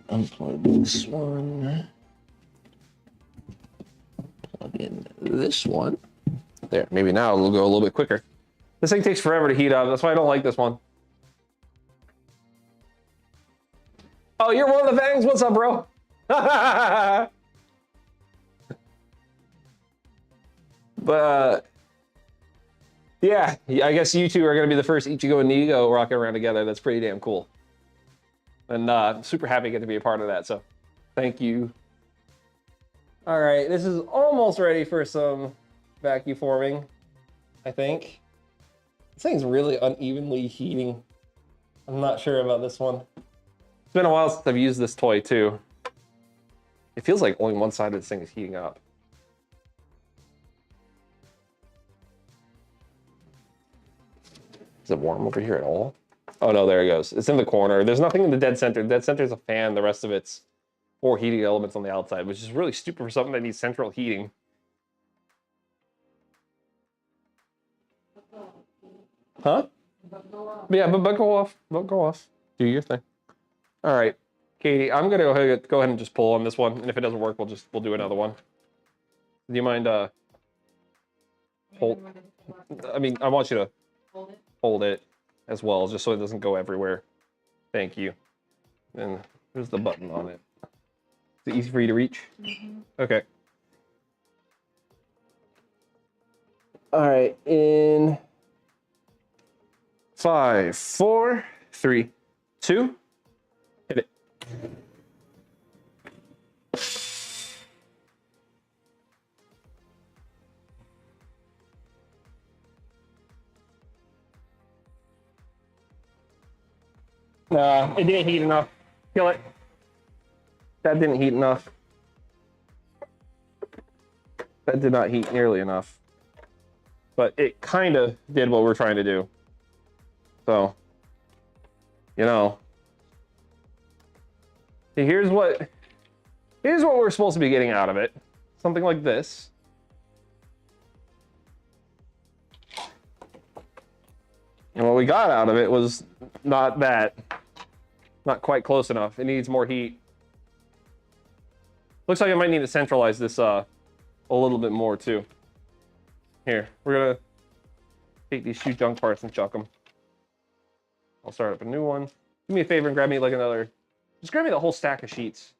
Unplug this one. Plug in this one. There, maybe now it'll go a little bit quicker. This thing takes forever to heat up. That's why I don't like this one. Oh, you're one of the Vangs. What's up, bro? But yeah, I guess you two are going to be the first Ichigo and Nigo rocking around together. That's pretty damn cool. And I'm super happy to get to be a part of that. So thank you. All right, this is almost ready for some vacuum forming, I think. This thing's really unevenly heating. I'm not sure about this one. It's been a while since I've used this toy too. It feels like only one side of this thing is heating up. Is it warm over here at all? Oh no, there it goes. It's in the corner. There's nothing in the dead center. The dead center is a fan. The rest of it's 4 heating elements on the outside, which is really stupid for something that needs central heating. Huh? But go up. Yeah, but go off. But go off. Do your thing. All right, Katie, I'm gonna go ahead and just pull on this one, and if it doesn't work, we'll do another one. Do you mind hold? I mean, I want you to hold it as well, just so it doesn't go everywhere. Thank you. And there's the button on it. Is it easy for you to reach? Mm-hmm. Okay. All right, in 5, 4, 3, 2, hit it. Nah, it didn't heat enough. Kill it. That didn't heat enough. That did not heat nearly enough. But it kind of did what we're trying to do. So, you know. Here's what we're supposed to be getting out of it. Something like this. And what we got out of it was not quite close enough. It needs more heat. Looks like I might need to centralize this a little bit more too. Here, we're gonna take these shoe junk parts and chuck them. I'll start up a new one. Do me a favor and grab me like just grab me the whole stack of sheets.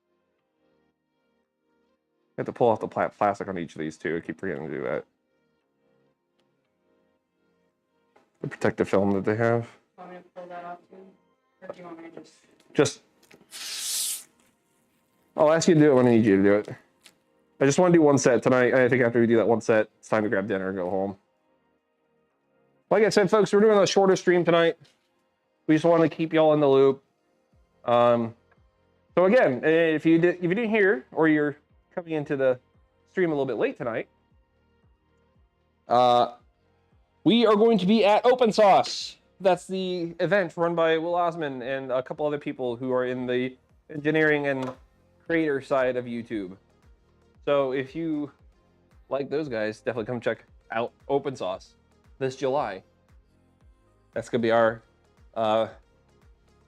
I have to pull off the plastic on each of these too. I keep forgetting to do that. The protective film that they have. Want me to pull that off too? Or do you want me to Just, I'll ask you to do it when I need you to do it. I just want to do one set tonight. I think after we do that one set, it's time to grab dinner and go home. Like I said, folks, we're doing a shorter stream tonight. We just want to keep y'all in the loop. So again, if you didn't hear, or you're coming into the stream a little bit late tonight, we are going to be at Open Sauce. That's the event run by Will Osman and a couple other people who are in the engineering and creator side of YouTube. So if you like those guys, definitely come check out Open Sauce this July. That's gonna be our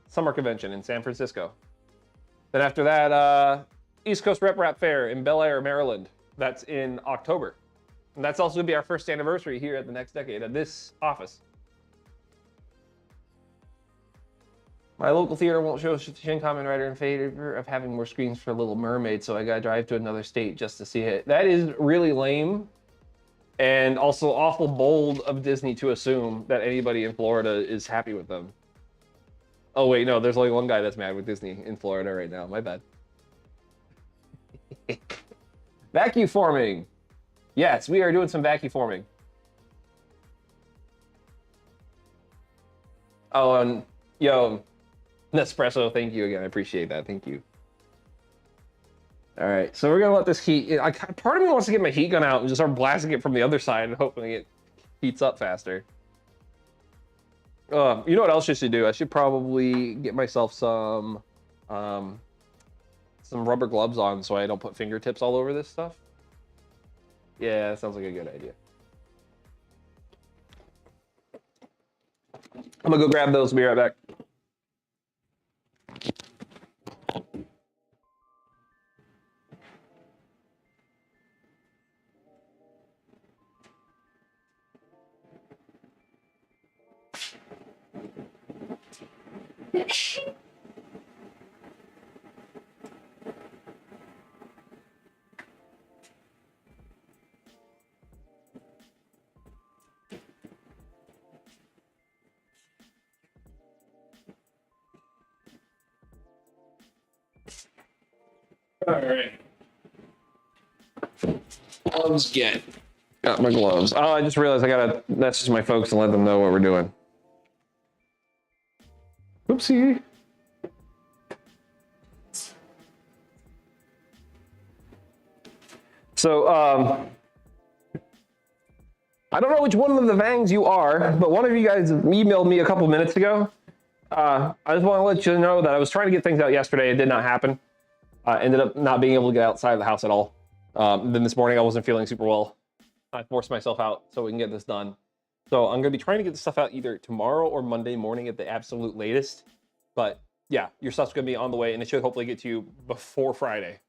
summer convention in San Francisco. Then after that, East Coast Rep Fair in Bel Air, Maryland. That's in October. And that's also gonna be our first anniversary here at the Next Decade at this office. My local theater won't show Shin Kamen Rider in favor of having more screens for Little Mermaid, so I gotta drive to another state just to see it. That is really lame, and also awful bold of Disney to assume that anybody in Florida is happy with them. Oh wait, no, there's only one guy that's mad with Disney in Florida right now. My bad. Vacuum forming. Yes, we are doing some vacuum forming. Oh, and yo, Nespresso, thank you again. I appreciate that. Thank you. All right, so we're gonna let this heat. Part of me wants to get my heat gun out and just start blasting it from the other side and hoping it heats up faster. You know what else I should do? I should probably get myself some rubber gloves on so I don't put fingertips all over this stuff. Yeah, that sounds like a good idea. I'm gonna go grab those and be right back. All right. Gloves get. Got my gloves. Oh, I just realized I gotta message my folks and let them know what we're doing. Oopsie. So, I don't know which one of the Vangs you are, but one of you guys emailed me a couple minutes ago. I just want to let you know that I was trying to get things out yesterday. It did not happen. Ended up not being able to get outside of the house at all. Then this morning I wasn't feeling super well. I forced myself out so we can get this done. So I'm gonna be trying to get the stuff out either tomorrow or Monday morning at the absolute latest. But yeah, your stuff's gonna be on the way, and it should hopefully get to you before Friday.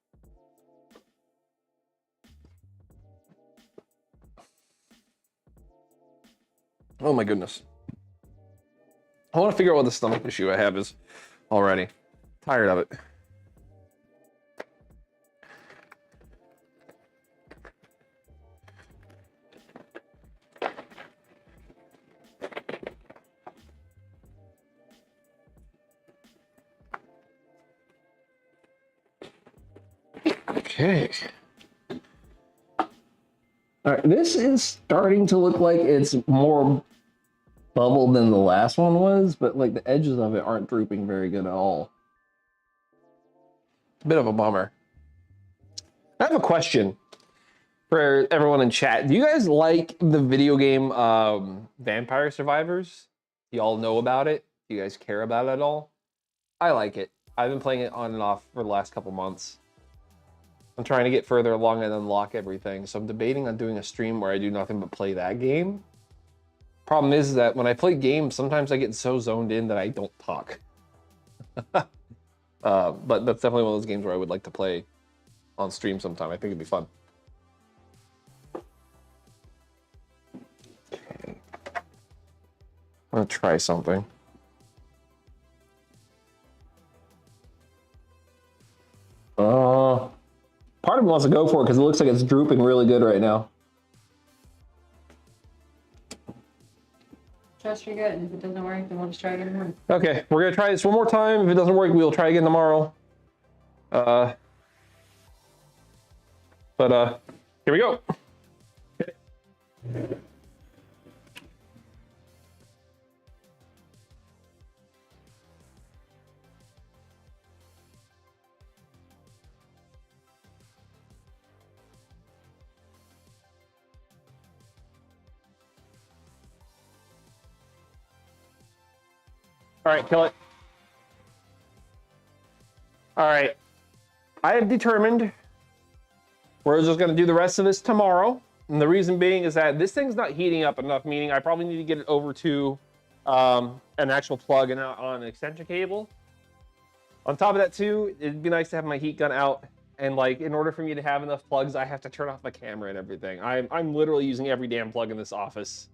Oh my goodness. I want to figure out what the stomach issue I have is already. Tired of it. Okay. All right, this is starting to look like it's more bubbled than the last one was, but like the edges of it aren't drooping very good at all. Bit of a bummer. I have a question for everyone in chat. Do you guys like the video game Vampire Survivors? Do y'all know about it? Do you guys care about it at all? I like it. I've been playing it on and off for the last couple months. I'm trying to get further along and unlock everything, so I'm debating on doing a stream where I do nothing but play that game. Problem is that when I play games, sometimes I get so zoned in that I don't talk. But that's definitely one of those games where I would like to play on stream sometime. I think it'd be fun. Okay. I'm gonna try something. Part of me wants to go for it because it looks like it's drooping really good right now. Trust you're good. If it doesn't work, then we'll just try again tomorrow. Okay, we're gonna try this one more time. If it doesn't work, we'll try again tomorrow. But here we go. All right, kill it. All right, I have determined we're just gonna do the rest of this tomorrow. And the reason being is that this thing's not heating up enough, meaning I probably need to get it over to an actual plug and on an extension cable. On top of that too, it'd be nice to have my heat gun out. And like, in order for me to have enough plugs, I have to turn off my camera and everything. I'm literally using every damn plug in this office.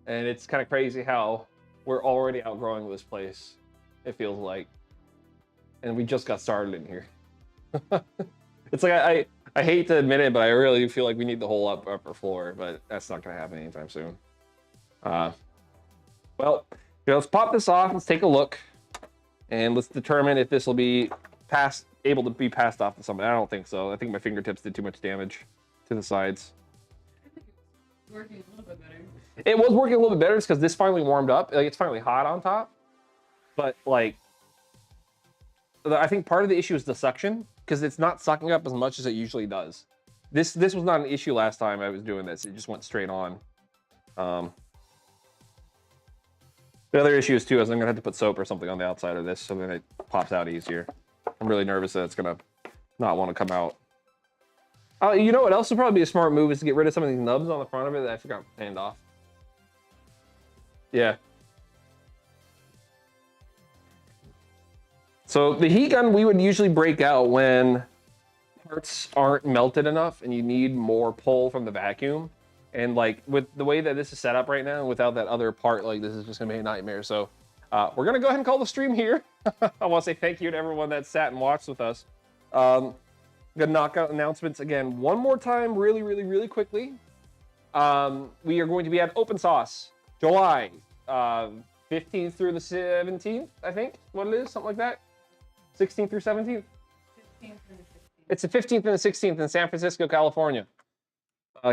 And it's kind of crazy how we're already outgrowing this place, it feels like. And we just got started in here. It's like, I hate to admit it, but I really feel like we need the whole upper floor, but that's not gonna happen anytime soon. Well, let's pop this off, let's take a look, and let's determine if this will be able to be passed off to somebody. I don't think so. I think my fingertips did too much damage to the sides. Working a little bit better. It was working a little bit better because this finally warmed up. Like, it's finally hot on top. But like, I think part of the issue is the suction, because it's not sucking up as much as it usually does. This was not an issue last time I was doing this. It just went straight on. The other issue is too is I'm gonna have to put soap or something on the outside of this so then it pops out easier. I'm really nervous that it's gonna not want to come out. You know what else would probably be a smart move is to get rid of some of these nubs on the front of it that I forgot to hand off. Yeah. So the heat gun we would usually break out when parts aren't melted enough and you need more pull from the vacuum. And like with the way that this is set up right now, without that other part, like this is just gonna be a nightmare. So we're gonna go ahead and call the stream here. I want to say thank you to everyone that sat and watched with us. Gonna knock out announcements again one more time, really quickly. We are going to be at Open Sauce, July 15th through the 17th, I think, what it is, something like that. 16th through 17th? 15th and the 16th. It's the 15th and the 16th in San Francisco, California.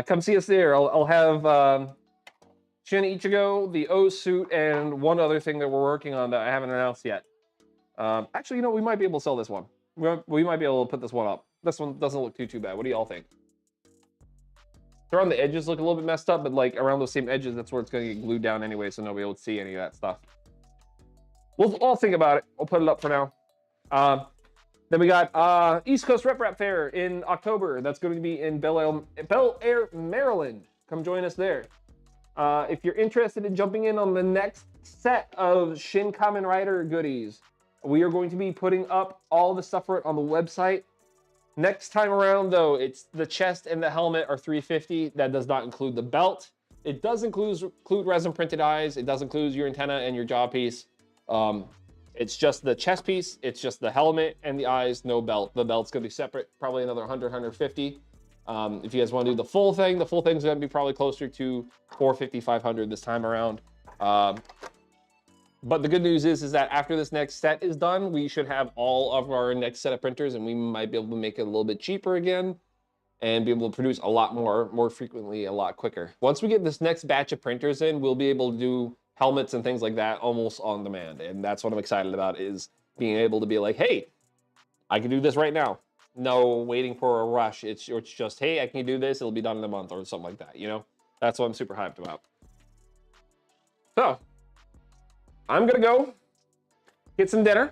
Come see us there. I'll have Shin Ichigo, the O suit, and one other thing that we're working on that I haven't announced yet. Actually, you know, we might be able to sell this one. We might be able to put this one up. This one doesn't look too bad. What do y'all think? Around the edges look a little bit messed up, but like around those same edges, that's where it's gonna get glued down anyway, so nobody will see any of that stuff. We'll think about it. We'll put it up for now. Then we got East Coast Rep Rap Fair in October. That's going to be in Bel Air, Maryland. Come join us there. if you're interested in jumping in on the next set of Shin Kamen Rider goodies, we are going to be putting up all the stuff for it on the website. Next time around, though, it's the chest and the helmet are $350. That does not include the belt. It does include resin printed eyes. It does include your antenna and your jaw piece. It's just the chest piece. It's just the helmet and the eyes, no belt. The belt's gonna be separate, probably another 100, 150. If you guys want to do the full thing's gonna be probably closer to 450, 500 this time around. But the good news is that after this next set is done, we should have all of our next set of printers, and we might be able to make it a little bit cheaper again and be able to produce a lot more frequently, a lot quicker. Once we get this next batch of printers in, we'll be able to do helmets and things like that almost on demand. And that's what I'm excited about, is being able to be like, hey, I can do this right now. No waiting for a rush. It's just, hey, I can do this. It'll be done in a month or something like that, you know? That's what I'm super hyped about. So, I'm gonna go get some dinner.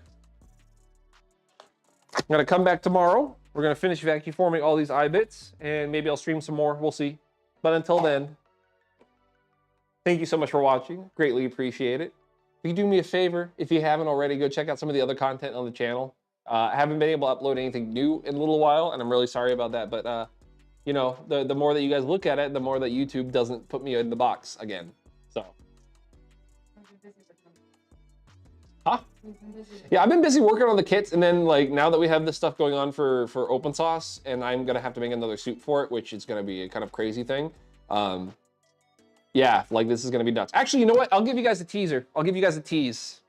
I'm gonna come back tomorrow. We're gonna finish vacuum forming all these eye bits, and maybe I'll stream some more, we'll see. But until then, thank you so much for watching. Greatly appreciate it. If you do me a favor, if you haven't already, go check out some of the other content on the channel. I haven't been able to upload anything new in a little while, and I'm really sorry about that, but you know, the more that you guys look at it, the more that YouTube doesn't put me in the box again, so. Huh? Yeah, I've been busy working on the kits, and then like now that we have this stuff going on for open source, and I'm gonna have to make another suit for it, which is gonna be a kind of crazy thing. Yeah, like this is gonna be nuts. Actually, you know what? I'll give you guys a teaser. I'll give you guys a tease.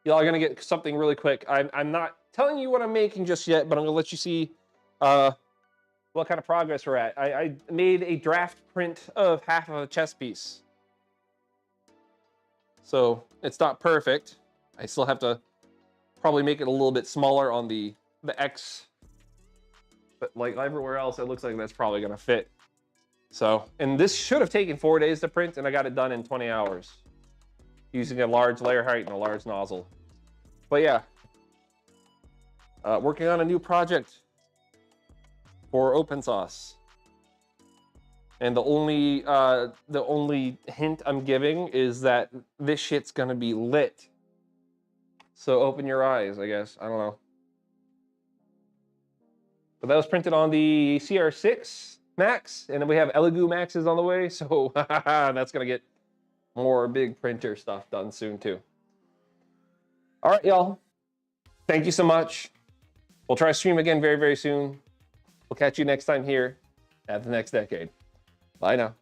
Y'all are gonna get something really quick. I'm not telling you what I'm making just yet, but I'm gonna let you see what kind of progress we're at. I made a draft print of half of a chest piece. So it's not perfect. I still have to probably make it a little bit smaller on the X, but like everywhere else, it looks like that's probably gonna fit. So, and this should have taken 4 days to print, and I got it done in 20 hours using a large layer height and a large nozzle. But yeah, working on a new project for open source. And the only hint I'm giving is that this shit's gonna be lit. So open your eyes, I guess. I don't know. But that was printed on the CR6 Max, and then we have Elegoo Maxes on the way, so that's gonna get more big printer stuff done soon too. All right, y'all. Thank you so much. We'll try to stream again very, very soon. We'll catch you next time here at The Next Decade. Bye now.